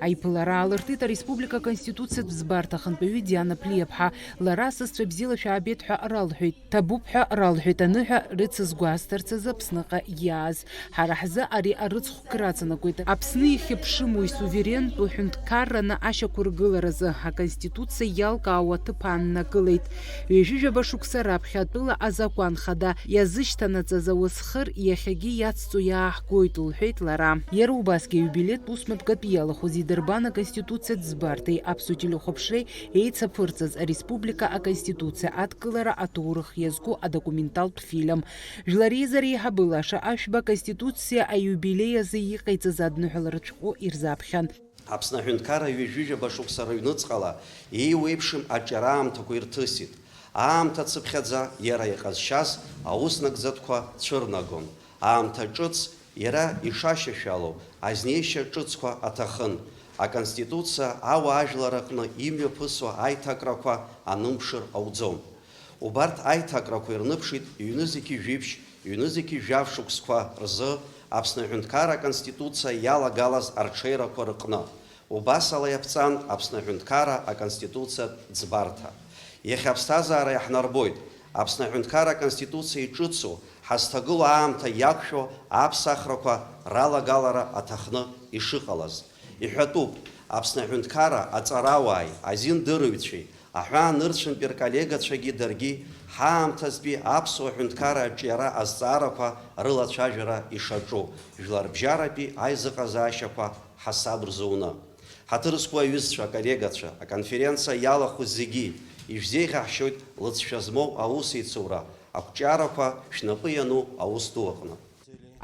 Аиԥылара аалыртит ареспублика Конституциатә збарҭа ахантәаҩы Диана Ԥлиаԥҳа. Лара сасцәа бзиала шәаабеит ҳәа ралҳәеит. Ҭабуп ҳәа ралҳәеит аныҳәа рыцызгәаазҭарц азы Аԥсныҟа иааз. Ҳара ҳзы ари арыцхә краҵанакуеит. Аԥсны ихьыԥшыму исуверенттә ҳәынҭқарраны ашьақәыргыларазы Аконституциа иалкаауа ҭыԥ ааннакылеит. Ҩажәижәаба шықәса раԥхьа атәыла азакәан хада иазышьҭанаҵаз ауасхыр иахьагьы иацҵо иааҳгоит лҳәеит лара. Иара убасгьы аиубилеҭтә ус-маҭәгатә иалахәыз идырбан Аконституциатә збарҭеи аԥсуа телехәаԥшреи еицаԥырҵаз ареспублика Аконституциа адкылара аҭоурых иазку адокументалтә фильм. Жәлари еизареиҳабы-лаша ашәба Аконституциа аиубилеи азы иҟаиҵаз адныҳәаларатә шәҟәы ирзаԥхьан. Аԥсны аҳәынҭқарра ҩажәижәаба шықәса рыҩныҵҟала еиуеиԥшым аҿиараамҭақәа ирҭысит. Аамҭа цыԥхьаӡа иара иҟазшьаз аус нагӡатәқәа цәырнагон. Аамҭа ҿыц иара ишашьашәало азнеишьа ҿыцқәа аҭахын. Аконституциа ауаажәлар аҟны имҩаԥысуа аиҭакрақәа анымԥшыр ауӡом. Убарҭ аиҭакрақәа ирныԥшит ҩнызқьи жәибжь, ҩнызқьи жәаф шықәсқәа рзы Аԥсны аҳәынҭқарра Аконституциа иалагалаз арҽеирақәа рыҟны. Убас ала иаԥҵан Аԥсны аҳәынҭқарра Аконституциатә ӡбарҭа. Иахьа аԥсҭазаара иаҳнарбоит. Аԥсны аҳәынҭқарра Аконституциа иҿыцу ҳазҭагылоу аамҭа иақәшәо аԥсахрақәа ралагалара аҭахны ишыҟалаз. Иҳәатәуп, Аԥсны аҳәынҭқарра аҵарауааи, азиндырыҩцәеи, аҳәаанырцәынтәи рколлегацәагьы даргьы ҳаамҭазтәи аԥсуа аҳәынҭқарра аҿиара азҵаарақәа рылацәажәара ишаҿу, жәларбжьаратәи аизыҟазаашьақәа ҳасаб рзуны. Ҳаҭыр зқәу аҩызцәа, аколлегацәа, аконференциа иалахәыз зегьы ишәзеиӷьаҳшьоит лыҵшәа змоу аусеицура, ақәҿиарақәа шәнапы иану аус ду аҟны.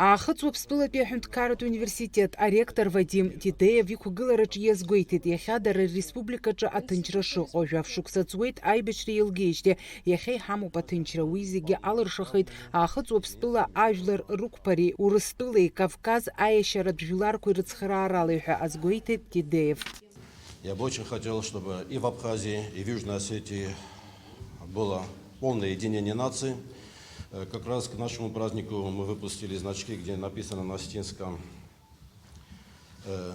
Аахыҵ Уаԥстәылатәи аҳәынҭқарратә университет аректор Вадим Титеев иқәгылараҿы иазгәеиҭеит иахьа дара республикаҿы аҭынчра шыҟоу. Жәаф шықәса ҵуеит аибашьра еилгеижьҭеи. Иахьа иҳамоуп аҭынчра. Уи зегьы алыршахеит Аахыҵ Уаԥстәыла ажәлар рықәԥареи Урыстәылеи Кавказ аиашьаратә жәларқәа ирыцхрааралеи ҳәа азгәеиҭеит Титеев. Я бы очень хотел, чтобы и в Абхазии, и в Южной Осетии было полное единение наций. Как раз к нашему празднику мы выпустили значки, где написано на осетинском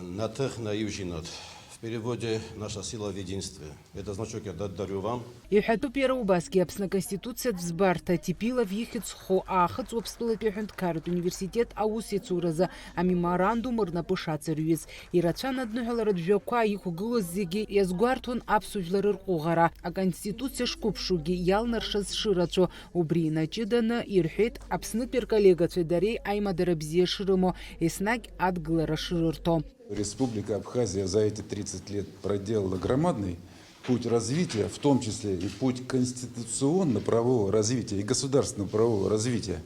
«Натех на Южинат». В переводе «Наша сила в единстве». Это значок я дарю вам. Иҳәатәуп иара убасгьы Аԥсны Аконституциатә збарҭа Типилов ихьыӡхо Аахыҵ Уаԥстәылатәи аҳәынҭқарратә университет аусеицуразы амеморандум рнапы шаҵарҩыз. Ирацәан адныҳәаларатә жәақәа иқәгылоз зегьы иазгәарҭон аԥсуа жәлар рҟәыӷара. Аконституциа шқәыԥшугьы иалнаршаз шырацәо. Убри инаҷыданы ирҳәеит Аԥснытәи рколлегацәеи дареи аимадара бзиа шрымоу, еснагь адгылара шрырҭо. Республика Абхазия за эти 30 лет проделала громадный путь развития, в том числе и путь конституционно-правового развития и государственно-правового развития,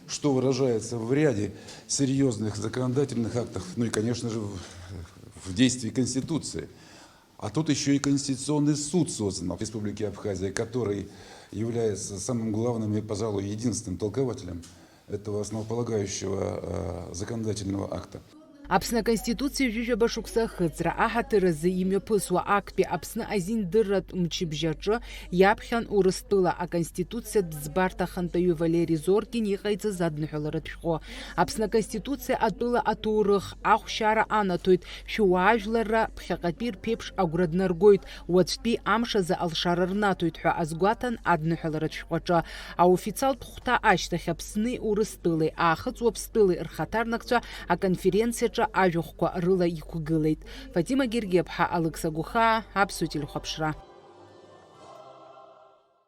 что выражается в ряде серьезных законодательных актов, ну и, конечно же, в действии Конституции. А тут еще и Конституционный суд создан в Республике Абхазия, который является самым главным и, пожалуй, единственным толкователем этого основополагающего законодательного акта. Аԥсны Аконституциа ҩажәижәаба шықәса ахыҵра аҳаҭыразы имҩаԥысуа актәи Аԥсны азиндырратә мчыбжьаҿы иаԥхьан Урыстәыла Аконституциатә ӡбарҭа ахантәаҩы Валери Зоркин иҟаиҵаз адныҳәаларатә шәҟәы. Аԥсны Аконституциа атәыла аҭоурых ахәшьара анаҭоит. Шәуаажәларра ԥхьаҟатәи рԥеиԥш агәра днаргоит. Уаҵәтәи амш азы алшара рнаҭоит ҳәа азгәаҭан адныҳәаларатә шәҟәаҿы. Аофициалтә хәҭа ашьҭахь Аԥсни Урыстәылеи Аахыҵ Уаԥстәылеи рхаҭарнакцәа аконференциаҿы ажәахәқәа рыла иқәгылеит. Фатима Гергиаԥҳа, Алықса Гухаа, Аԥсуа телехәаԥшра.